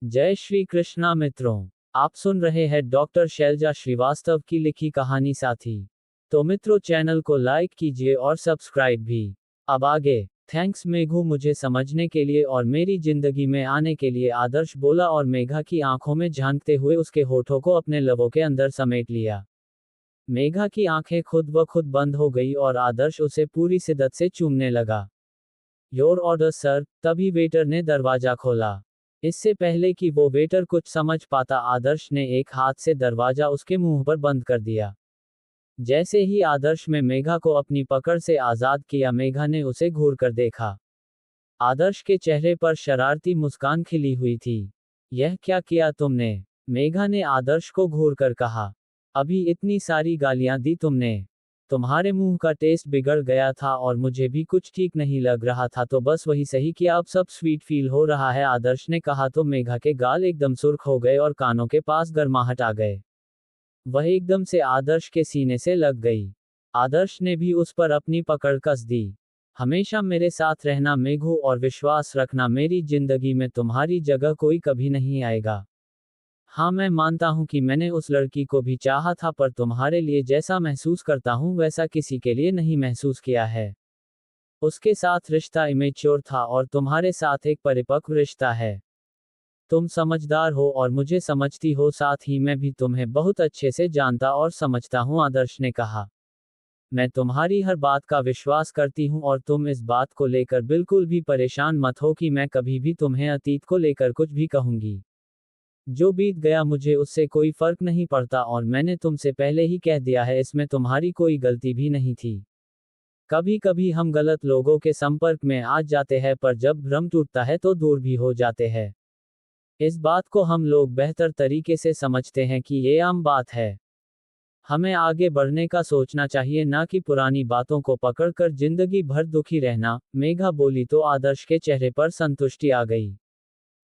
जय श्री कृष्णा मित्रों, आप सुन रहे हैं डॉक्टर शैलजा श्रीवास्तव की लिखी कहानी साथी। तो मित्रों, चैनल को लाइक कीजिए और सब्सक्राइब भी। अब आगे। थैंक्स मेघू, मुझे समझने के लिए और मेरी जिंदगी में आने के लिए, आदर्श बोला और मेघा की आंखों में झांकते हुए उसके होठों को अपने लबों के अंदर समेट लिया। मेघा की आंखें खुद ब खुद बंद हो गई और आदर्श उसे पूरी शिद्दत से चूमने लगा। Your order sir. तभी वेटर ने दरवाजा खोला। इससे पहले कि वो वेटर कुछ समझ पाता, आदर्श ने एक हाथ से दरवाजा उसके मुंह पर बंद कर दिया। जैसे ही आदर्श में मेघा को अपनी पकड़ से आजाद किया, मेघा ने उसे घूर कर देखा। आदर्श के चेहरे पर शरारती मुस्कान खिली हुई थी। यह क्या किया तुमने? मेघा ने आदर्श को घूर कर कहा। अभी इतनी सारी गालियां दी तुमने। तुम्हारे मुंह का टेस्ट बिगड़ गया था और मुझे भी कुछ ठीक नहीं लग रहा था, तो बस वही सही किया, अब सब स्वीट फील हो रहा है, आदर्श ने कहा तो मेघा के गाल एकदम सुर्ख हो गए और कानों के पास गर्माहट आ गए। वह एकदम से आदर्श के सीने से लग गई। आदर्श ने भी उस पर अपनी पकड़ कस दी। हमेशा मेरे साथ रहना मेघू, और विश्वास रखना, मेरी जिंदगी में तुम्हारी जगह कोई कभी नहीं आएगा। हाँ, मैं मानता हूँ कि मैंने उस लड़की को भी चाहा था, पर तुम्हारे लिए जैसा महसूस करता हूँ वैसा किसी के लिए नहीं महसूस किया है। उसके साथ रिश्ता इमेच्योर था और तुम्हारे साथ एक परिपक्व रिश्ता है। तुम समझदार हो और मुझे समझती हो, साथ ही मैं भी तुम्हें बहुत अच्छे से जानता और समझता हूँ, आदर्श ने कहा। मैं तुम्हारी हर बात का विश्वास करती हूँ और तुम इस बात को लेकर बिल्कुल भी परेशान मत हो कि मैं कभी भी तुम्हें अतीत को लेकर कुछ भी कहूंगी। जो बीत गया मुझे उससे कोई फर्क नहीं पड़ता, और मैंने तुमसे पहले ही कह दिया है, इसमें तुम्हारी कोई गलती भी नहीं थी। कभी कभी हम गलत लोगों के संपर्क में आ जाते हैं, पर जब भ्रम टूटता है तो दूर भी हो जाते हैं। इस बात को हम लोग बेहतर तरीके से समझते हैं कि ये आम बात है। हमें आगे बढ़ने का सोचना चाहिए, ना कि पुरानी बातों को पकड़कर जिंदगी भर दुखी रहना, मेघा बोली तो आदर्श के चेहरे पर संतुष्टि आ गई।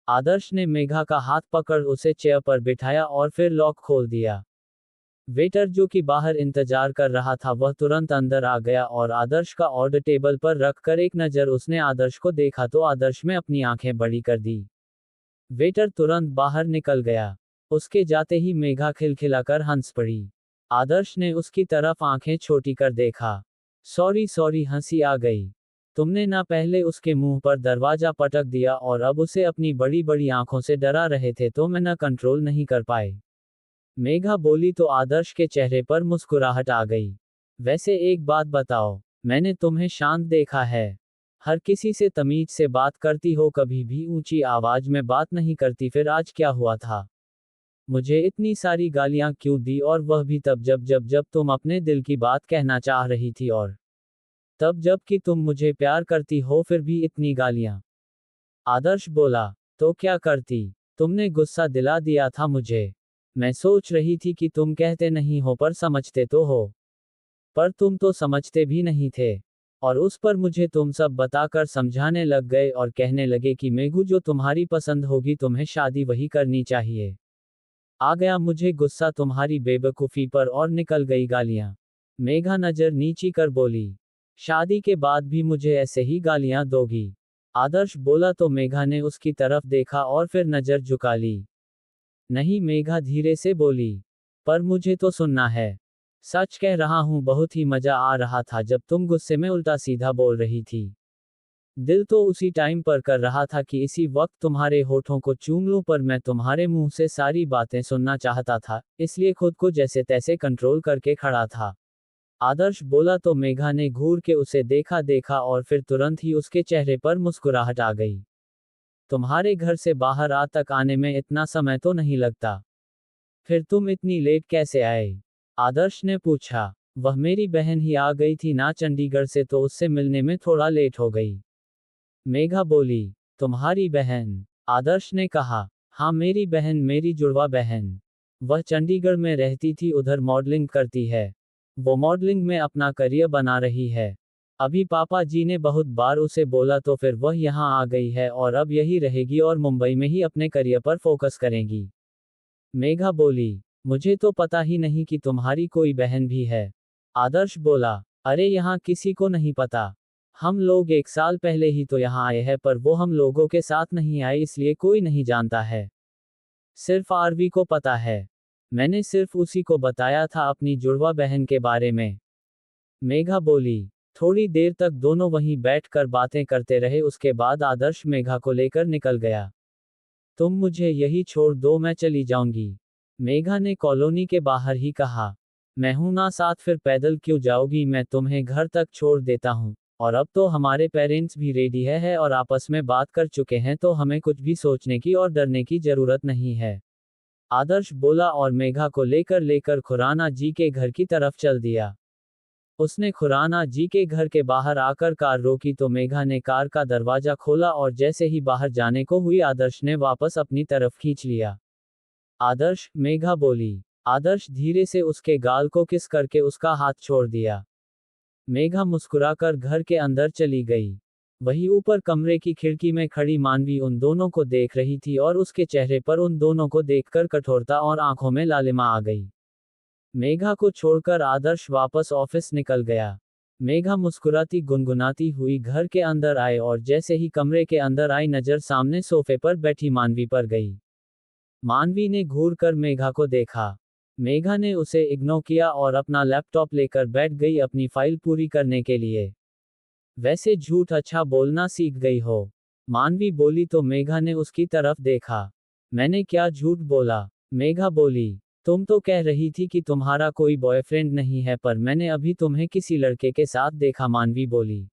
आदर्श ने मेघा का हाथ पकड़ उसे चेयर पर बिठाया और फिर लॉक खोल दिया। वेटर जो कि बाहर इंतजार कर रहा था, वह तुरंत अंदर आ गया और आदर्श का ऑर्डर टेबल पर रखकर एक नज़र उसने आदर्श को देखा तो आदर्श में अपनी आंखें बड़ी कर दी। वेटर तुरंत बाहर निकल गया। उसके जाते ही मेघा खिलखिलाकर हंस पड़ी। आदर्श ने उसकी तरफ आंखें छोटी कर देखा। सॉरी सॉरी, हंसी आ गई। तुमने ना पहले उसके मुंह पर दरवाजा पटक दिया और अब उसे अपनी बड़ी बड़ी आंखों से डरा रहे थे, तो मैं ना कंट्रोल नहीं कर पाए। मेघा बोली तो आदर्श के चेहरे पर मुस्कुराहट आ गई। वैसे एक बात बताओ, मैंने तुम्हें शांत देखा है। हर किसी से तमीज से बात करती हो, कभी भी ऊंची आवाज में बात नहीं करती, फिर आज क्या हुआ था? मुझे इतनी सारी गालियां क्यों दी, और वह भी तब जब तुम अपने दिल की बात कहना चाह रही थी, और तब जब कि तुम मुझे प्यार करती हो, फिर भी इतनी गालियां। आदर्श बोला। तो क्या करती? तुमने गुस्सा दिला दिया था मुझे। मैं सोच रही थी कि तुम कहते नहीं हो पर समझते तो हो। पर तुम तो समझते भी नहीं थे। और उस पर मुझे तुम सब बताकर समझाने लग गए और कहने लगे कि मेघू, जो तुम्हारी पसंद होगी तुम्हें शादी वही करनी चाहिए। आ गया मुझे गुस्सा तुम्हारी बेवकूफ़ी पर और निकल गई गालियां। मेघा नजर नीची कर बोली। शादी के बाद भी मुझे ऐसे ही गालियां दोगी? आदर्श बोला तो मेघा ने उसकी तरफ देखा और फिर नजर झुका ली। नहीं, मेघा धीरे से बोली। पर मुझे तो सुनना है। सच कह रहा हूं, बहुत ही मजा आ रहा था जब तुम गुस्से में उल्टा सीधा बोल रही थी। दिल तो उसी टाइम पर कर रहा था कि इसी वक्त तुम्हारे होठों को चूम लूं, पर मैं तुम्हारे मुंह से सारी बातें सुनना चाहता था, इसलिए खुद को जैसे तैसे कंट्रोल करके खड़ा था। आदर्श बोला तो मेघा ने घूर के उसे देखा देखा और फिर तुरंत ही उसके चेहरे पर मुस्कुराहट आ गई। तुम्हारे घर से बाहर आ तक आने में इतना समय तो नहीं लगता, फिर तुम इतनी लेट कैसे आए? आदर्श ने पूछा। वह मेरी बहन ही आ गई थी ना चंडीगढ़ से, तो उससे मिलने में थोड़ा लेट हो गई। मेघा बोली। तुम्हारी बहन? आदर्श ने कहा। हाँ, मेरी बहन, मेरी जुड़वा बहन। वह चंडीगढ़ में रहती थी, उधर मॉडलिंग करती है। वो मॉडलिंग में अपना करियर बना रही है। अभी पापा जी ने बहुत बार उसे बोला तो फिर वह यहाँ आ गई है और अब यही रहेगी और मुंबई में ही अपने करियर पर फोकस करेंगी। मेघा बोली। मुझे तो पता ही नहीं कि तुम्हारी कोई बहन भी है। आदर्श बोला। अरे यहाँ किसी को नहीं पता। हम लोग 1 साल पहले ही तो यहाँ आए हैं, पर वो हम लोगों के साथ नहीं आए, इसलिए कोई नहीं जानता है। सिर्फ आरवी को पता है। मैंने सिर्फ उसी को बताया था अपनी जुड़वा बहन के बारे में। मेघा बोली। थोड़ी देर तक दोनों वहीं बैठकर बातें करते रहे। उसके बाद आदर्श मेघा को लेकर निकल गया। तुम मुझे यही छोड़ दो, मैं चली जाऊंगी, मेघा ने कॉलोनी के बाहर ही कहा। मैं हूं ना साथ, फिर पैदल क्यों जाओगी, मैं तुम्हें घर तक छोड़ देता हूं। और अब तो हमारे पेरेंट्स भी रेडी है और आपस में बात कर चुके हैं, तो हमें कुछ भी सोचने की और डरने की जरूरत नहीं है, आदर्श बोला और मेघा को लेकर खुराना जी के घर की तरफ चल दिया। उसने खुराना जी के घर के बाहर आकर कार रोकी तो मेघा ने कार का दरवाजा खोला और जैसे ही बाहर जाने को हुई आदर्श ने वापस अपनी तरफ खींच लिया। आदर्श, मेघा बोली। आदर्श धीरे से उसके गाल को किस करके उसका हाथ छोड़ दिया। मेघा मुस्कुराकर घर के अंदर चली गई। वहीं ऊपर कमरे की खिड़की में खड़ी मानवी उन दोनों को देख रही थी और उसके चेहरे पर उन दोनों को देखकर कठोरता और आंखों में लालिमा आ गई। मेघा को छोड़कर आदर्श वापस ऑफिस निकल गया। मेघा मुस्कुराती गुनगुनाती हुई घर के अंदर आए और जैसे ही कमरे के अंदर आई नजर सामने सोफे पर बैठी मानवी पर गई। मानवी ने घूरकर मेघा को देखा। मेघा ने उसे इग्नोर किया और अपना लैपटॉप लेकर बैठ गई अपनी फाइल पूरी करने के लिए। वैसे झूठ अच्छा बोलना सीख गई हो, मानवी बोली तो मेघा ने उसकी तरफ देखा। मैंने क्या झूठ बोला, मेघा बोली। तुम तो कह रही थी कि तुम्हारा कोई बॉयफ्रेंड नहीं है, पर मैंने अभी तुम्हें किसी लड़के के साथ देखा, मानवी बोली।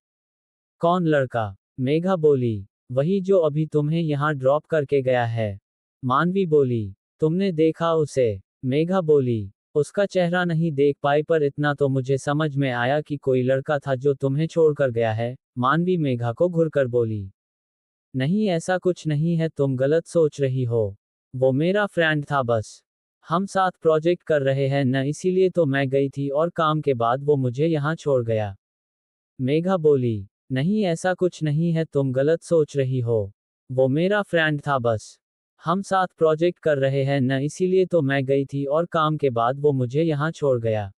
कौन लड़का, मेघा बोली। वही जो अभी तुम्हें यहाँ ड्रॉप करके गया है, मानवी बोली। तुमने देखा उसे, मेघा बोली। उसका चेहरा नहीं देख पाई, पर इतना तो मुझे समझ में आया कि कोई लड़का था जो तुम्हें छोड़कर गया है, मानवी मेघा को घुरकर बोली। नहीं, ऐसा कुछ नहीं है, तुम गलत सोच रही हो। वो मेरा फ्रेंड था बस। हम साथ प्रोजेक्ट कर रहे हैं न, इसीलिए तो मैं गई थी और काम के बाद वो मुझे यहाँ छोड़ गया, मेघा बोली। नहीं, ऐसा कुछ नहीं है, तुम गलत सोच रही हो। वो मेरा फ्रेंड था बस। हम साथ प्रोजेक्ट कर रहे हैं न, इसीलिए तो मैं गई थी और काम के बाद वो मुझे यहाँ छोड़ गया,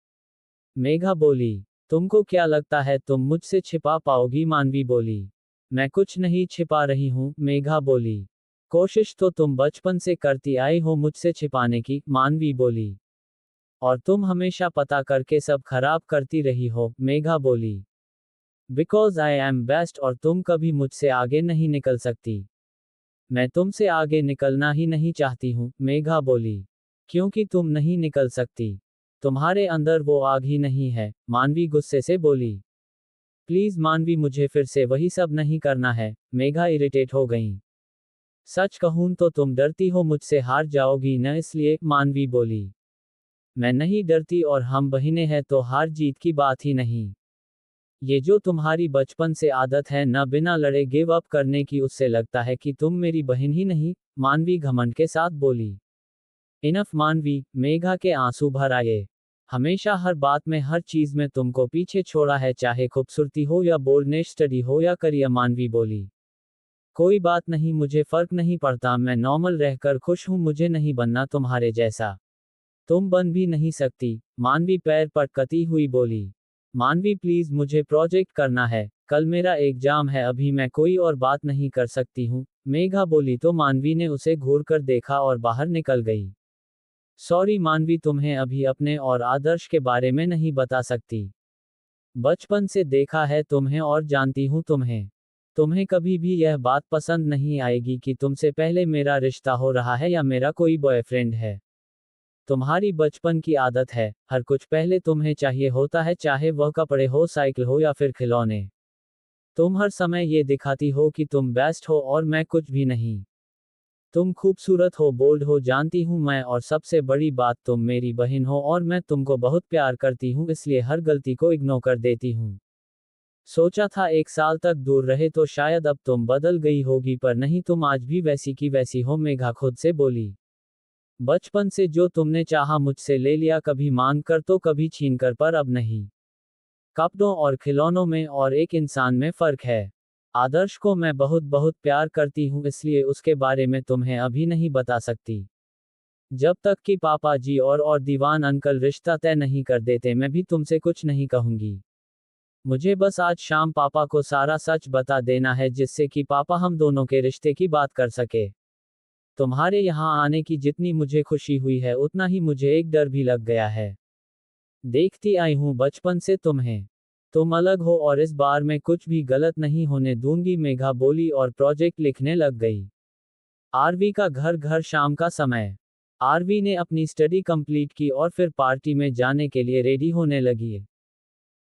मेघा बोली। तुमको क्या लगता है तुम मुझसे छिपा पाओगी, मानवी बोली। मैं कुछ नहीं छिपा रही हूँ, मेघा बोली। कोशिश तो तुम बचपन से करती आई हो मुझसे छिपाने की, मानवी बोली। और तुम हमेशा पता करके सब खराब करती रही हो, मेघा बोली। बिकॉज आई एम बेस्ट और तुम कभी मुझसे आगे नहीं निकल सकती। मैं तुमसे आगे निकलना ही नहीं चाहती हूँ, मेघा बोली। क्योंकि तुम नहीं निकल सकती। तुम्हारे अंदर वो आग ही नहीं है, मानवी गुस्से से बोली। प्लीज मानवी, मुझे फिर से वही सब नहीं करना है, मेघा इरिटेट हो गई। सच कहूं तो तुम डरती हो मुझसे हार जाओगी न, इसलिए, मानवी बोली। मैं नहीं डरती और हम बहिनें हैं तो हार जीत की बात ही नहीं। ये जो तुम्हारी बचपन से आदत है न बिना लड़े गिव अप करने की, उससे लगता है कि तुम मेरी बहन ही नहीं, मानवी घमंड के साथ बोली। इनफ मानवी, मेघा के आंसू भर आए। हमेशा हर बात में हर चीज में तुमको पीछे छोड़ा है, चाहे खूबसूरती हो या बोल्डनेस, स्टडी हो या करियर, मानवी बोली। कोई बात नहीं, मुझे फर्क नहीं पड़ता, मैं नॉर्मल रहकर खुश हूं, मुझे नहीं बनना तुम्हारे जैसा। तुम बन भी नहीं सकती, मानवी पैर पटकती हुई बोली। मानवी प्लीज, मुझे प्रोजेक्ट करना है, कल मेरा एग्जाम है, अभी मैं कोई और बात नहीं कर सकती हूँ, मेघा बोली तो मानवी ने उसे घूरकर देखा और बाहर निकल गई। सॉरी मानवी, तुम्हें अभी अपने और आदर्श के बारे में नहीं बता सकती। बचपन से देखा है तुम्हें और जानती हूँ तुम्हें। तुम्हें कभी भी यह बात पसंद नहीं आएगी कि तुमसे पहले मेरा रिश्ता हो रहा है या मेरा कोई बॉयफ्रेंड है। तुम्हारी बचपन की आदत है, हर कुछ पहले तुम्हें चाहिए होता है, चाहे वह कपड़े हो, साइकिल हो या फिर खिलौने। तुम हर समय ये दिखाती हो कि तुम बेस्ट हो और मैं कुछ भी नहीं। तुम खूबसूरत हो, बोल्ड हो, जानती हूँ मैं, और सबसे बड़ी बात, तुम मेरी बहन हो और मैं तुमको बहुत प्यार करती हूँ, इसलिए हर गलती को इग्नोर कर देती हूँ। सोचा था 1 साल तक दूर रहे तो शायद अब तुम बदल गई होगी, पर नहीं, तुम आज भी वैसी की वैसी हो, मेघा खुद से बोली। बचपन से जो तुमने चाहा मुझसे ले लिया, कभी मांग कर तो कभी छीन कर, पर अब नहीं। कपड़ों और खिलौनों में और एक इंसान में फर्क है। आदर्श को मैं बहुत बहुत प्यार करती हूँ, इसलिए उसके बारे में तुम्हें अभी नहीं बता सकती। जब तक कि पापा जी और दीवान अंकल रिश्ता तय नहीं कर देते, मैं भी तुमसे कुछ नहीं कहूंगी। मुझे बस आज शाम पापा को सारा सच बता देना है, जिससे कि पापा हम दोनों के रिश्ते की बात कर सके। तुम्हारे यहाँ आने की जितनी मुझे खुशी हुई है उतना ही मुझे एक डर भी लग गया है। देखती आई हूँ बचपन से तुम्हें। तुम अलग हो और इस बार मैं कुछ भी गलत नहीं होने दूंगी, मेघा बोली और प्रोजेक्ट लिखने लग गई। आरवी का घर घर शाम का समय। आरवी ने अपनी स्टडी कंप्लीट की और फिर पार्टी में जाने के लिए रेडी होने लगी।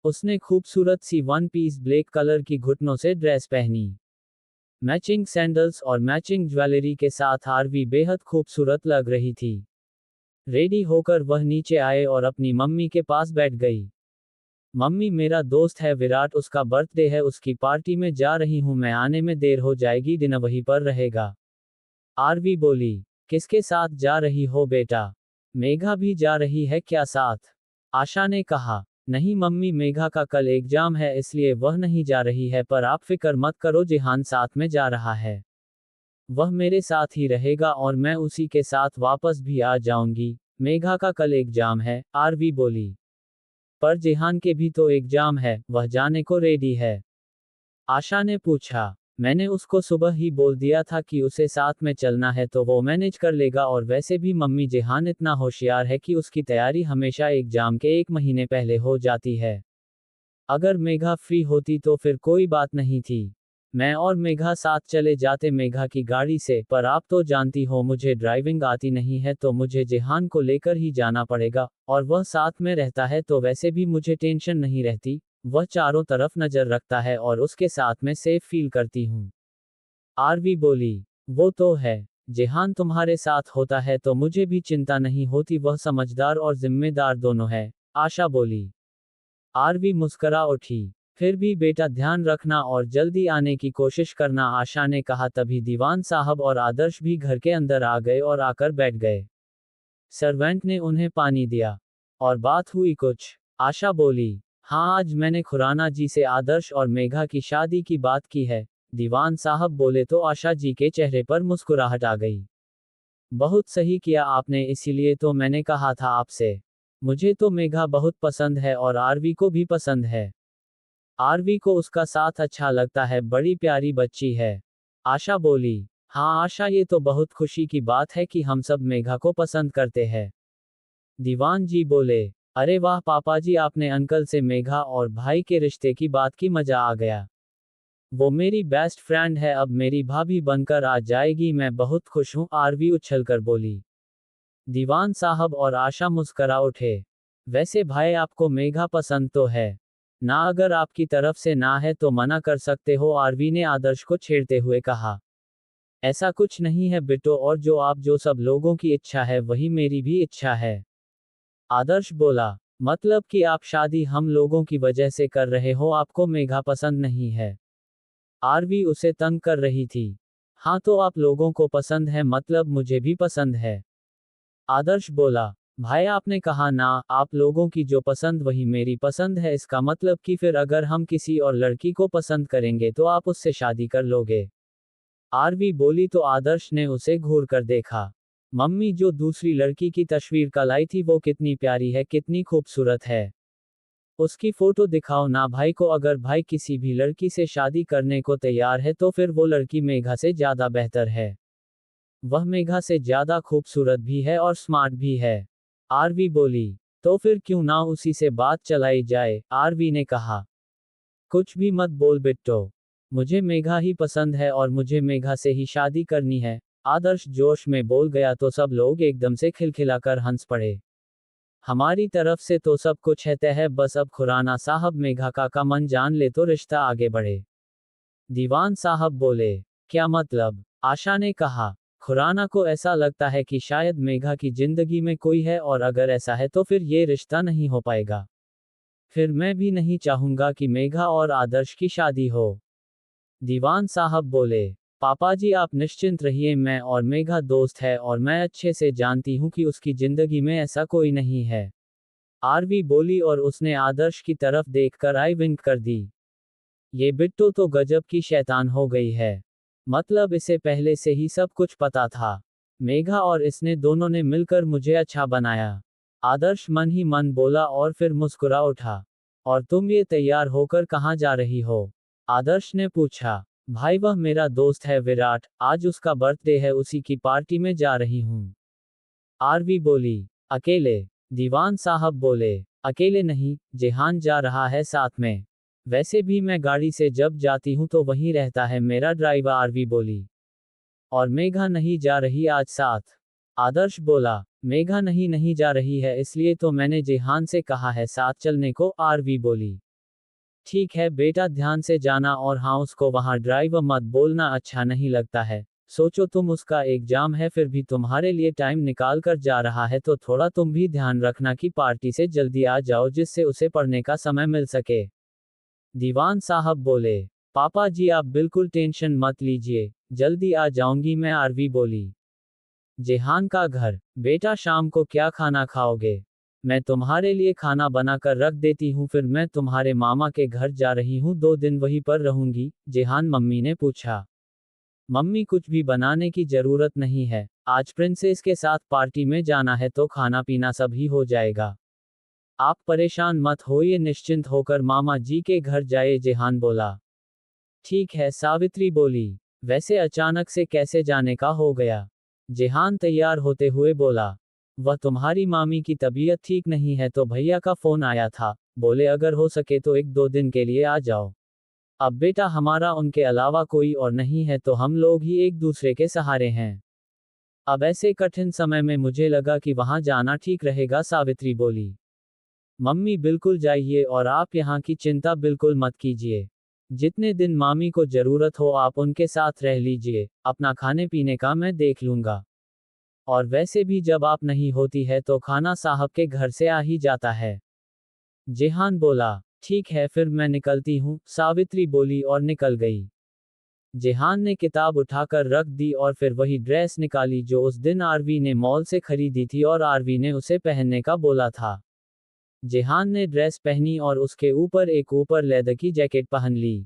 उसने खूबसूरत सी वन पीस ब्लैक कलर की घुटनों से ड्रेस पहनी। मैचिंग सैंडल्स और मैचिंग ज्वेलरी के साथ आरवी बेहद खूबसूरत लग रही थी। रेडी होकर वह नीचे आए और अपनी मम्मी के पास बैठ गई। मम्मी, मेरा दोस्त है विराट, उसका बर्थडे है, उसकी पार्टी में जा रही हूँ मैं, आने में देर हो जाएगी, डिनर वहीं पर रहेगा। आरवी बोली। किसके साथ जा रही हो बेटा? मेघा भी जा रही है क्या साथ? आशा ने कहा। नहीं मम्मी, मेघा का कल एग्जाम है इसलिए वह नहीं जा रही है, पर आप फिक्र मत करो, जिहान साथ में जा रहा है। वह मेरे साथ ही रहेगा और मैं उसी के साथ वापस भी आ जाऊंगी। मेघा का कल एग्जाम है, आरवी बोली। पर जिहान के भी तो एग्जाम है, वह जाने को रेडी है? आशा ने पूछा। मैंने उसको सुबह ही बोल दिया था कि उसे साथ में चलना है तो वो मैनेज कर लेगा, और वैसे भी मम्मी, जिहान इतना होशियार है कि उसकी तैयारी हमेशा एग्जाम के एक महीने पहले हो जाती है। अगर मेघा फ्री होती तो फिर कोई बात नहीं थी, मैं और मेघा साथ चले जाते मेघा की गाड़ी से, पर आप तो जानती हो मुझे ड्राइविंग आती नहीं है तो मुझे जिहान को लेकर ही जाना पड़ेगा, और वह साथ में रहता है तो वैसे भी मुझे टेंशन नहीं रहती, वह चारों तरफ नजर रखता है और उसके साथ में सेफ फील करती हूँ। आरवी बोली। वो तो है, जिहान तुम्हारे साथ होता है तो मुझे भी चिंता नहीं होती, वह समझदार और जिम्मेदार दोनों है, आशा बोली। आरवी मुस्करा उठी। फिर भी बेटा ध्यान रखना और जल्दी आने की कोशिश करना, आशा ने कहा। तभी दीवान साहब और आदर्श भी घर के अंदर आ गए और आकर बैठ गए। सर्वेंट ने उन्हें पानी दिया। और बात हुई कुछ? आशा बोली। हाँ, आज मैंने खुराना जी से आदर्श और मेघा की शादी की बात की है, दीवान साहब बोले तो आशा जी के चेहरे पर मुस्कुराहट आ गई। बहुत सही किया आपने, इसीलिए तो मैंने कहा था आपसे। मुझे तो मेघा बहुत पसंद है और आरवी को भी पसंद है। आरवी को उसका साथ अच्छा लगता है, बड़ी प्यारी बच्ची है, आशा बोली। हाँ आशा, ये तो बहुत खुशी की बात है कि हम सब मेघा को पसंद करते हैं, दीवान जी बोले। अरे वाह पापा जी, आपने अंकल से मेघा और भाई के रिश्ते की बात की, मजा आ गया। वो मेरी बेस्ट फ्रेंड है, अब मेरी भाभी बनकर आ जाएगी, मैं बहुत खुश हूँ, आरवी उछलकर बोली। दीवान साहब और आशा मुस्करा उठे। वैसे भाई, आपको मेघा पसंद तो है ना? अगर आपकी तरफ से ना है तो मना कर सकते हो, आरवी ने आदर्श को छेड़ते हुए कहा। ऐसा कुछ नहीं है बिट्टो, और जो सब लोगों की इच्छा है वही मेरी भी इच्छा है, आदर्श बोला। मतलब कि आप शादी हम लोगों की वजह से कर रहे हो, आपको मेघा पसंद नहीं है? आरवी उसे तंग कर रही थी। हाँ तो आप लोगों को पसंद है, मतलब मुझे भी पसंद है, आदर्श बोला। भाई आपने कहा ना, आप लोगों की जो पसंद वही मेरी पसंद है, इसका मतलब कि फिर अगर हम किसी और लड़की को पसंद करेंगे तो आप उससे शादी कर लोगे? आरवी बोली तो आदर्श ने उसे घूर कर देखा। मम्मी, जो दूसरी लड़की की तस्वीर कल आई थी वो कितनी प्यारी है, कितनी खूबसूरत है, उसकी फोटो दिखाओ ना भाई को, अगर भाई किसी भी लड़की से शादी करने को तैयार है तो फिर वो लड़की मेघा से ज्यादा बेहतर है, वह मेघा से ज्यादा खूबसूरत भी है और स्मार्ट भी है, आरवी बोली। तो फिर क्यों ना उसी से बात चलाई जाए, आरवी ने कहा। कुछ भी मत बोल बिट्टो, मुझे मेघा ही पसंद है और मुझे मेघा से ही शादी करनी है, आदर्श जोश में बोल गया तो सब लोग एकदम से खिलखिलाकर हंस पड़े। हमारी तरफ से तो सब कुछ है तय है, बस अब खुराना साहब मेघा का मन जान ले तो रिश्ता आगे बढ़े, दीवान साहब बोले। क्या मतलब? आशा ने कहा। खुराना को ऐसा लगता है कि शायद मेघा की जिंदगी में कोई है, और अगर ऐसा है तो फिर ये रिश्ता नहीं हो पाएगा। फिर मैं भी नहीं चाहूंगा कि मेघा और आदर्श की शादी हो, दीवान साहब बोले। पापा जी आप निश्चिंत रहिए, मैं और मेघा दोस्त है और मैं अच्छे से जानती हूँ कि उसकी जिंदगी में ऐसा कोई नहीं है, आरवी बोली और उसने आदर्श की तरफ देखकर आई विंक कर दी। ये बिट्टू तो गजब की शैतान हो गई है, मतलब इसे पहले से ही सब कुछ पता था, मेघा और इसने दोनों ने मिलकर मुझे अच्छा बनाया, आदर्श मन ही मन बोला और फिर मुस्कुरा उठा। और तुम ये तैयार होकर कहाँ जा रही हो? आदर्श ने पूछा। भाई वह मेरा दोस्त है विराट, आज उसका बर्थडे है, उसी की पार्टी में जा रही हूँ। आरवी बोली। अकेले? दीवान साहब बोले। अकेले नहीं, जेहान जा रहा है साथ में। वैसे भी मैं गाड़ी से जब जाती हूँ तो वहीं रहता है मेरा ड्राइवर, आरवी बोली। और मेघा नहीं जा रही आज साथ? आदर्श बोला। मेघा नहीं जा रही है, इसलिए तो मैंने जेहान से कहा है साथ चलने को, आरवी बोली। ठीक है बेटा, ध्यान से जाना, और हाँ उसको वहाँ ड्राइवर मत बोलना, अच्छा नहीं लगता है। सोचो तुम, उसका एग्जाम है, फिर भी तुम्हारे लिए टाइम निकाल कर जा रहा है, तो थोड़ा तुम भी ध्यान रखना कि पार्टी से जल्दी आ जाओ जिससे उसे पढ़ने का समय मिल सके। दीवान साहब बोले। पापा जी आप बिल्कुल टेंशन मत लीजिए, जल्दी आ जाऊंगी मैं, आरवी बोली। जेहान का घर। बेटा शाम को क्या खाना खाओगे? मैं तुम्हारे लिए खाना बना कर रख देती हूँ, फिर मैं तुम्हारे मामा के घर जा रही हूँ, 2 दिन वहीं पर रहूंगी, जेहान मम्मी ने पूछा। मम्मी कुछ भी बनाने की जरूरत नहीं है, आज प्रिंसेस के साथ पार्टी में जाना है तो खाना पीना सब ही हो जाएगा। आप परेशान मत होइए, निश्चिंत होकर मामा जी के घर जाए, जेहान बोला। ठीक है, सावित्री बोली। वैसे अचानक से कैसे जाने का हो गया? जेहान तैयार होते हुए बोला। वह तुम्हारी मामी की तबीयत ठीक नहीं है तो भैया का फोन आया था, बोले अगर हो सके तो 1-2 दिन के लिए आ जाओ। अब बेटा हमारा उनके अलावा कोई और नहीं है, तो हम लोग ही एक दूसरे के सहारे हैं। अब ऐसे कठिन समय में मुझे लगा कि वहां जाना ठीक रहेगा, सावित्री बोली। मम्मी बिल्कुल जाइए, और आप यहाँ की चिंता बिल्कुल मत कीजिए। जितने दिन मामी को जरूरत हो आप उनके साथ रह लीजिए, अपना खाने पीने का मैं देख लूंगा। और वैसे भी जब आप नहीं होती है तो खाना साहब के घर से आ ही जाता है। जेहान बोला। ठीक है फिर मैं निकलती हूँ, सावित्री बोली और निकल गई। जेहान ने किताब उठाकर रख दी और फिर वही ड्रेस निकाली जो उस दिन आरवी ने मॉल से खरीदी थी और आरवी ने उसे पहनने का बोला था। जेहान ने ड्रेस पहनी और उसके ऊपर एक ऊपर लेदर की जैकेट पहन ली।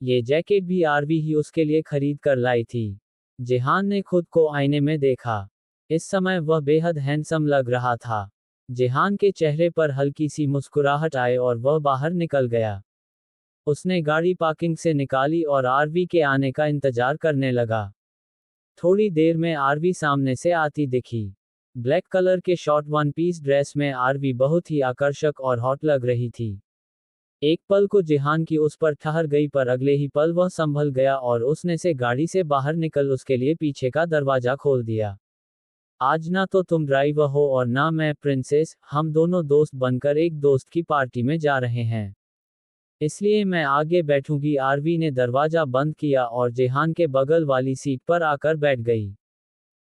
ये जैकेट भी आरवी ही उसके लिए खरीद कर लाई थी। जेहान ने खुद को आईने में देखा। इस समय वह बेहद हैंडसम लग रहा था। जेहान के चेहरे पर हल्की सी मुस्कुराहट आई और वह बाहर निकल गया। उसने गाड़ी पार्किंग से निकाली और आरवी के आने का इंतजार करने लगा। थोड़ी देर में आरवी सामने से आती दिखी। ब्लैक कलर के शॉर्ट वन पीस ड्रेस में आरवी बहुत ही आकर्षक और हॉट लग रही थी। एक पल को जेहान की उस पर ठहर गई, पर अगले ही पल वह संभल गया और उसने से गाड़ी से बाहर निकल उसके लिए पीछे का दरवाजा खोल दिया। आज ना तो तुम ड्राइवर हो और ना मैं, प्रिंसेस, हम दोनों दोस्त बनकर एक दोस्त की पार्टी में जा रहे हैं, इसलिए मैं आगे बैठूंगी, आरवी ने दरवाजा बंद किया और जेहान के बगल वाली सीट पर आकर बैठ गई।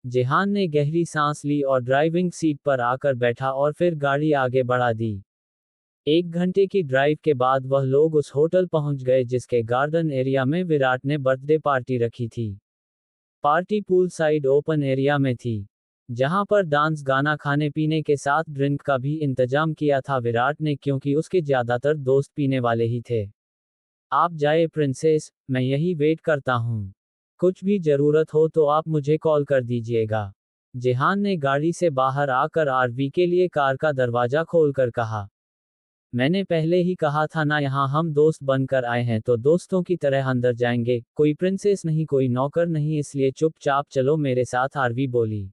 जेहान ने गहरी सांस ली और ड्राइविंग सीट पर आकर बैठा और फिर गाड़ी आगे बढ़ा दी। 1 घंटे की ड्राइव के बाद वह लोग उस होटल पहुंच गए जिसके गार्डन एरिया में विराट ने बर्थडे पार्टी रखी थी। Party pool side open area में थी, जहां पर डांस, गाना, खाने पीने के साथ ड्रिंक का भी इंतजाम किया था विराट ने, क्योंकि उसके ज्यादातर दोस्त पीने वाले ही थे। आप जाए प्रिंसेस, मैं यही वेट करता हूँ। कुछ भी जरूरत हो तो आप मुझे कॉल कर दीजिएगा। जेहान ने गाड़ी से बाहर आकर आरवी के लिए कार का दरवाजा खोलकर कहा। मैंने पहले ही कहा था ना, यहाँ हम दोस्त बनकर आए हैं तो दोस्तों की तरह अंदर जाएंगे, कोई प्रिंसेस नहीं, कोई नौकर नहीं, इसलिए चुपचाप चलो मेरे साथ, आरवी बोली।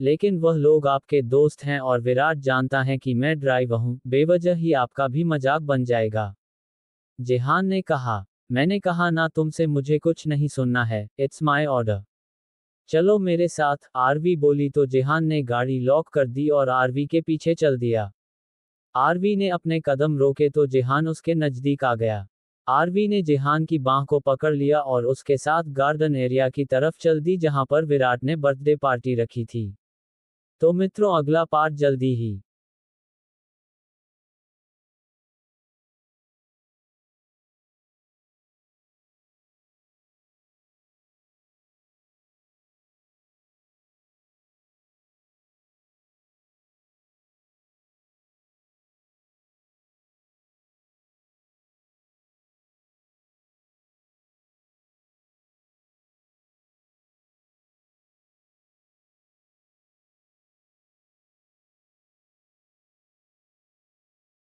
लेकिन वह लोग आपके दोस्त हैं और विराट जानता है कि मैं ड्राइवर हूं, बेवजह ही आपका भी मजाक बन जाएगा। जेहान ने कहा। मैंने कहा ना तुमसे मुझे कुछ नहीं सुनना है, इट्स माय ऑर्डर। चलो मेरे साथ, आरवी बोली तो जेहान ने गाड़ी लॉक कर दी और आरवी के पीछे चल दिया। आरवी ने अपने कदम रोके तो जेहान उसके नजदीक आ गया। आरवी ने जेहान की बांह को पकड़ लिया और उसके साथ गार्डन एरिया की तरफ चल दी जहां पर विराट ने बर्थडे पार्टी रखी थी। तो मित्रों अगला पार्ट जल्दी ही